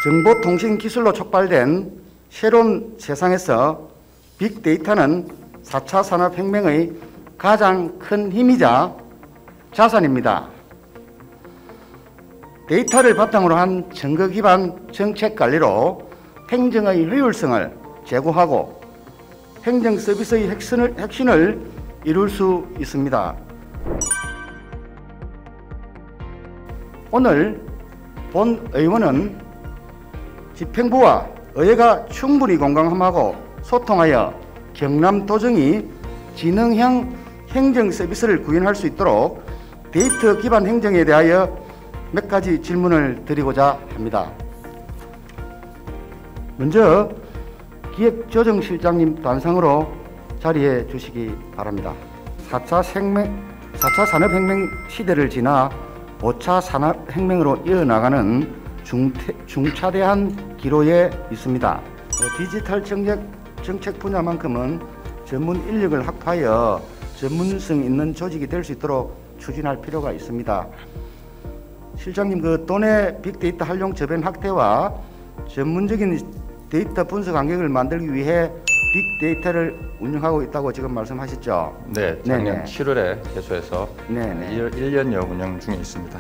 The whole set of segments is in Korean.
정보통신기술로 촉발된 새로운 세상에서 빅데이터는 4차 산업혁명의 가장 큰 힘이자 자산입니다. 데이터를 바탕으로 한 증거 기반 정책 관리로 행정의 효율성을 제고하고 행정 서비스의 혁신을 이룰 수 있습니다. 오늘 본 의원은 집행부와 의회가 충분히 공감하고 소통하여 경남도정이 지능형 행정 서비스를 구현할 수 있도록 데이터 기반 행정에 대하여 몇 가지 질문을 드리고자 합니다. 먼저 기획조정실장님 단상으로 자리해 주시기 바랍니다. 4차 산업혁명 시대를 지나 5차 산업혁명으로 이어나가는 중차대한 기로에 있습니다. 디지털 정책 분야만큼은 전문 인력을 확보하여 전문성 있는 조직이 될 수 있도록 추진할 필요가 있습니다. 실장님, 도내 빅데이터 활용 저변 확대와 전문적인 데이터 분석 환경을 만들기 위해 빅데이터를 운영하고 있다고 지금 말씀하셨죠? 네, 작년 7월에 개소해서 1년여 운영 중에 있습니다.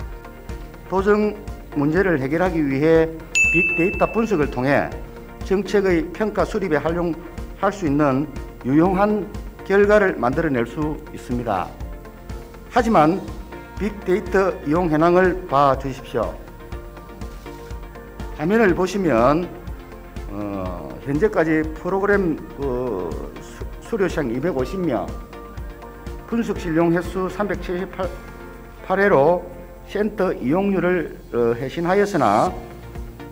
도정 문제를 해결하기 위해 빅데이터 분석을 통해 정책의 평가 수립에 활용할 수 있는 유용한 결과를 만들어낼 수 있습니다. 하지만 빅데이터 이용 현황을 봐주십시오. 화면을 보시면 현재까지 프로그램 수료시장 250명, 분석 실용 횟수 378회로 센터 이용률을 회신하였으나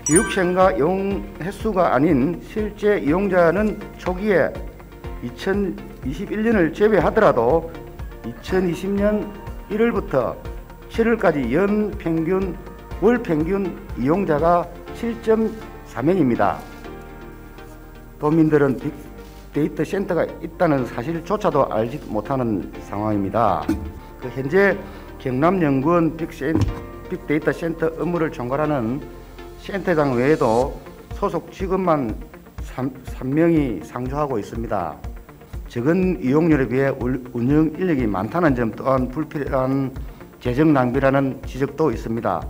교육시행과 이용 횟수가 아닌 실제 이용자는 초기에 2021년을 제외하더라도 2020년 1월부터 7월까지 월 평균 이용자가 7.4명입니다. 도민들은 빅데이터 센터가 있다는 사실조차도 알지 못하는 상황입니다. 현재 경남연구원 빅데이터 센터 업무를 총괄하는 센터장 외에도 소속 직원만 3명이 상주하고 있습니다. 적은 이용률에 비해 운영 인력이 많다는 점 또한 불필요한 재정 낭비라는 지적도 있습니다.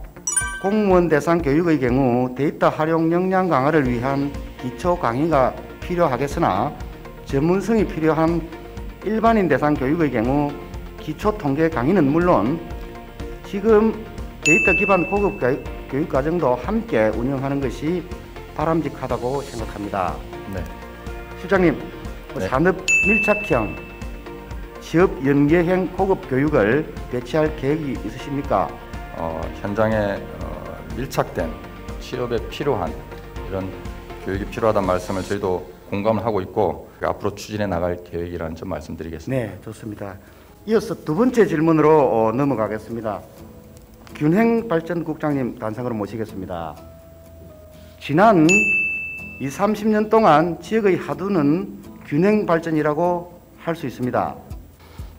공무원 대상 교육의 경우 데이터 활용 역량 강화를 위한 기초 강의가 필요하겠으나 전문성이 필요한 일반인 대상 교육의 경우 기초 통계 강의는 물론 지금 데이터 기반 고급 교육 과정도 함께 운영하는 것이 바람직하다고 생각합니다. 네. 실장님, 산업 밀착형, 취업 연계형 고급 교육을 배치할 계획이 있으십니까? 현장에 밀착된 취업에 필요한 이런 교육이 필요하다는 말씀을 저희도 공감을 하고 있고 앞으로 추진해 나갈 계획이라는 점 말씀드리겠습니다. 네, 좋습니다. 이어서 두 번째 질문으로 넘어가겠습니다. 균형발전국장님 단상으로 모시겠습니다. 지난 20-30년 동안 지역의 하두는 균형발전이라고 할 수 있습니다.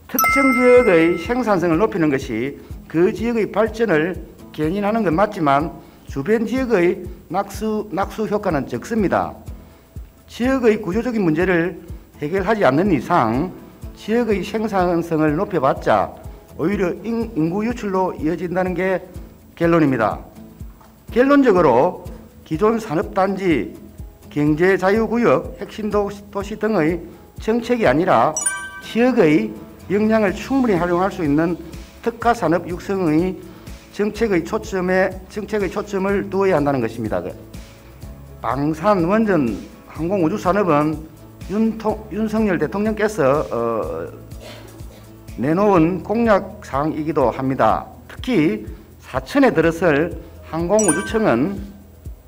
특정 지역의 생산성을 높이는 것이 그 지역의 발전을 견인하는 건 맞지만 주변 지역의 낙수 효과는 적습니다. 지역의 구조적인 문제를 해결하지 않는 이상 지역의 생산성을 높여봤자 오히려 인구 유출로 이어진다는 게 결론입니다. 결론적으로 기존 산업단지, 경제자유구역, 핵심도시 등의 정책이 아니라 지역의 역량을 충분히 활용할 수 있는 특화산업 육성의 정책의 초점을 두어야 한다는 것입니다. 방산, 원전, 항공우주산업은 윤석열 대통령께서 내놓은 공약사항이기도 합니다. 특히 사천에 들어설 항공우주청은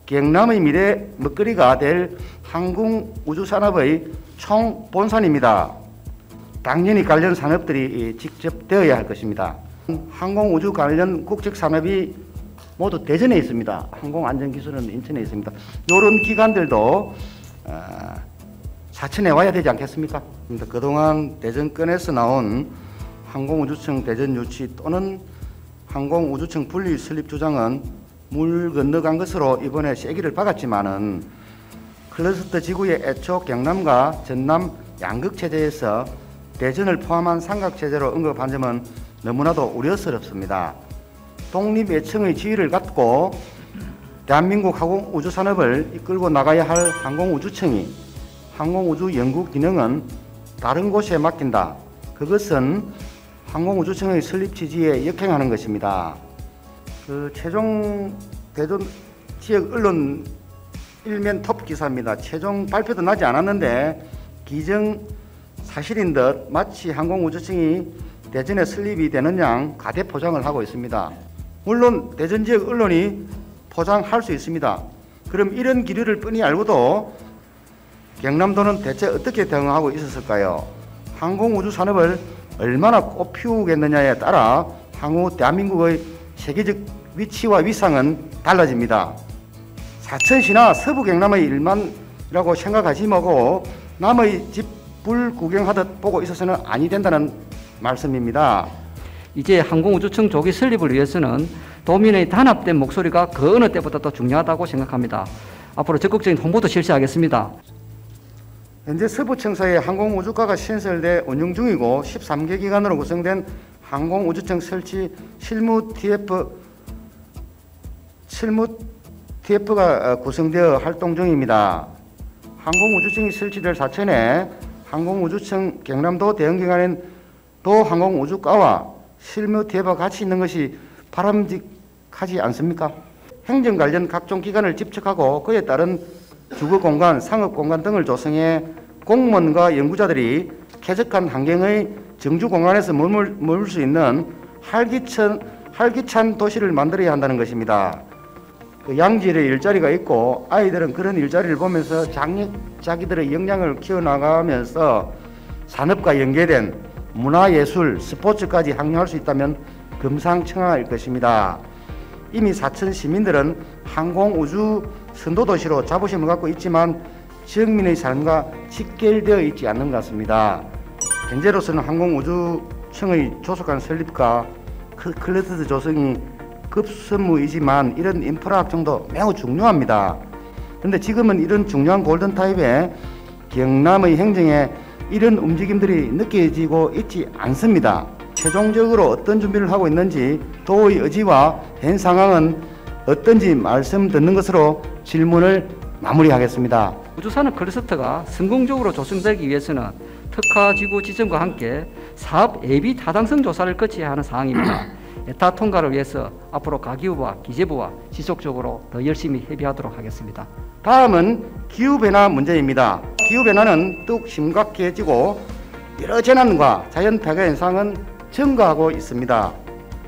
경남의 미래 먹거리가 될 항공우주산업의 총본산입니다. 당연히 관련 산업들이 직접 되어야 할 것입니다. 항공우주 관련 국책산업이 모두 대전에 있습니다. 항공안전기술은 인천에 있습니다. 이런 기관들도 사천에 와야 되지 않겠습니까? 그동안 대전권에서 나온 항공우주청 대전 유치 또는 항공우주청 분리 설립 주장은 물 건너간 것으로 이번에 쐐기를 박았지만은 클러스터 지구의 애초 경남과 전남 양극체제에서 대전을 포함한 삼각체제로 언급한 점은 너무나도 우려스럽습니다. 독립예청의 지위를 갖고 대한민국 항공우주산업을 이끌고 나가야 할 항공우주청이 항공우주 연구 기능은 다른 곳에 맡긴다. 그것은 항공우주청의 설립 취지에 역행하는 것입니다. 최종 대전 지역 언론 일면 톱 기사입니다. 최종 발표도 나지 않았는데 기정 사실인 듯 마치 항공우주청이 대전에 설립이 되는 양 가대 포장을 하고 있습니다. 물론 대전 지역 언론이 포장할 수 있습니다. 그럼 이런 기류를 뻔히 알고도 경남도는 대체 어떻게 대응하고 있었을까요? 항공우주 산업을 얼마나 꽃피우겠느냐에 따라 향후 대한민국의 세계적 위치와 위상은 달라집니다. 사천시나 서부 경남의 일만이라고 생각하지 말고 남의 집 불 구경하듯 보고 있어서는 아니 된다는 말씀입니다. 이제 항공우주청 조기 설립을 위해서는 도민의 단합된 목소리가 그 어느 때보다도 중요하다고 생각합니다. 앞으로 적극적인 홍보도 실시하겠습니다. 현재 서부청사에 항공우주과가 신설돼 운영 중이고 13개 기관으로 구성된 항공우주청 설치 실무 TF가 구성되어 활동 중입니다. 항공우주청이 설치될 사천에 항공우주청 경남도 대응기관인 도항공우주과와 실무 TF가 같이 있는 것이 바람직하지 않습니까? 행정 관련 각종 기관을 집착하고 그에 따른 주거공간, 상업공간 등을 조성해 공무원과 연구자들이 쾌적한 환경의 정주공간에서 머물 수 있는 활기찬 도시를 만들어야 한다는 것입니다. 양질의 일자리가 있고 아이들은 그런 일자리를 보면서 자기들의 역량을 키워나가면서 산업과 연계된 문화예술, 스포츠까지 항류할 수 있다면 금상첨화일 것입니다. 이미 사천 시민들은 항공우주 선도도시로 자부심을 갖고 있지만 지역민의 삶과 직결되어 있지 않는 것 같습니다. 현재로서는 항공우주청의 조속한 설립과 클러스터 조성이 급선무이지만 이런 인프라 확정도 매우 중요합니다. 그런데 지금은 이런 중요한 골든타임에 경남의 행정에 이런 움직임들이 느껴지고 있지 않습니다. 최종적으로 어떤 준비를 하고 있는지 도의 의지와 현 상황은 어떤지 말씀 듣는 것으로 질문을 마무리하겠습니다. 우주산업 클러스터가 성공적으로 조성되기 위해서는 특화지구 지정과 함께 사업 예비 타당성 조사를 거쳐야 하는 사항입니다. 에타 통과를 위해서 앞으로 가기부와 기재부와 지속적으로 더 열심히 협의하도록 하겠습니다. 다음은 기후변화 문제입니다. 기후변화는 더욱 심각해지고 여러 재난과 자연폐가 현상은 증가하고 있습니다.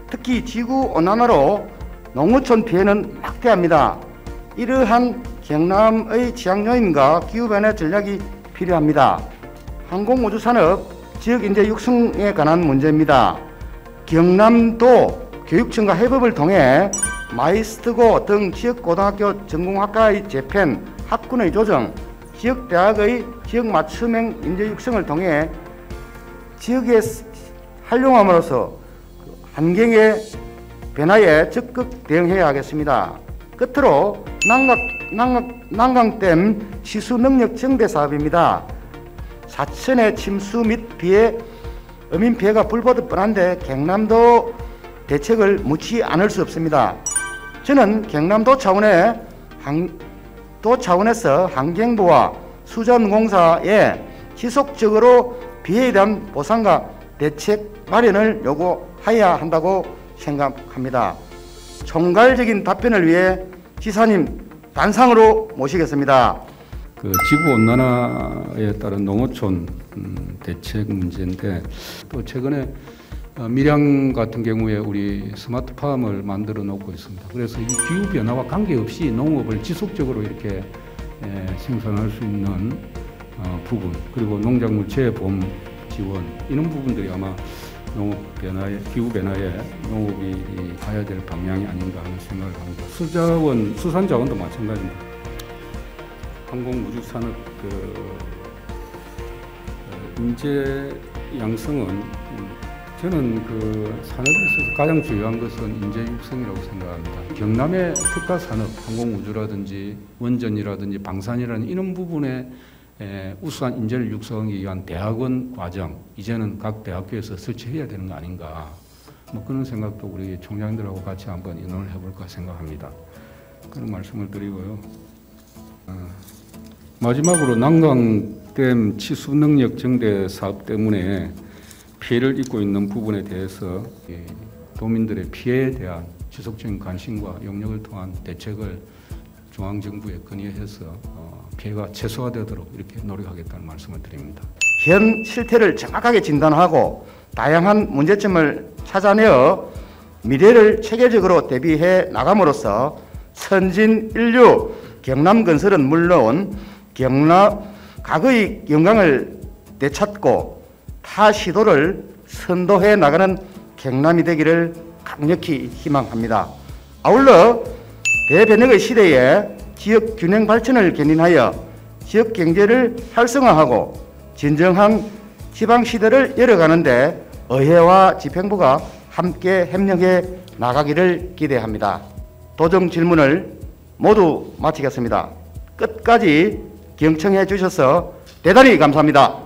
특히 지구온난화로 농어촌 피해는 막대합니다. 이러한 경남의 취약 요인과 기후변화 전략이 필요합니다. 항공우주산업 지역인재 육성에 관한 문제입니다. 경남도 교육청과 협업을 통해 마이스트고 등 지역고등학교 전공학과의 재편, 학군의 조정, 지역대학의 지역 맞춤형 인재 육성을 통해 지역에 활용함으로써 환경의 변화에 적극 대응해야 하겠습니다. 끝으로 난강댐 시수 능력 증대 사업입니다. 사천의 침수 및 피해, 어민 피해가 불보듯 뻔한데 경남도 대책을 묻지 않을 수 없습니다. 저는 경남도 차원에서 환경부와 수자원공사에 지속적으로 피해에 대한 보상과 대책 마련을 요구해야 한다고 생각합니다. 총괄적인 답변을 위해 지사님 단상으로 모시겠습니다. 지구 온난화에 따른 농어촌 대책 문제인데 또 최근에 밀양 같은 경우에 우리 스마트팜을 만들어 놓고 있습니다. 그래서 이 기후 변화와 관계없이 농업을 지속적으로 이렇게 생산할 수 있는 부분, 그리고 농작물 재보험 지원, 이런 부분들이 아마 농업 변화에, 기후 변화에 농업이 가야 될 방향이 아닌가 하는 생각을 합니다. 수산 자원도 마찬가지입니다. 항공우주산업 인재 양성은 저는 그 산업에 있어서 가장 중요한 것은 인재 육성이라고 생각합니다. 경남의 특화 산업, 항공우주라든지 원전이라든지 방산이라는 이런 부분에 우수한 인재를 육성하기 위한 대학원 과정, 이제는 각 대학교에서 설치해야 되는 거 아닌가. 뭐 그런 생각도 우리 총장들하고 같이 한번 의논을 해볼까 생각합니다. 그런 말씀을 드리고요. 마지막으로 난강댐 치수 능력 증대 사업 때문에 피해를 입고 있는 부분에 대해서 도민들의 피해에 대한 지속적인 관심과 용역을 통한 대책을 중앙정부에 건의해서 피해가 최소화되도록 이렇게 노력하겠다는 말씀을 드립니다. 현 실태를 정확하게 진단하고 다양한 문제점을 찾아내어 미래를 체계적으로 대비해 나감으로써 선진 인류 경남건설은 물론 경남 과거의 영광을 되찾고 타 시도를 선도해 나가는 경남이 되기를 강력히 희망합니다. 아울러 대변혁의 시대에 지역 균형 발전을 견인하여 지역 경제를 활성화하고 진정한 지방 시대를 열어가는데 의회와 집행부가 함께 협력해 나가기를 기대합니다. 도정 질문을 모두 마치겠습니다. 끝까지 경청해 주셔서 대단히 감사합니다.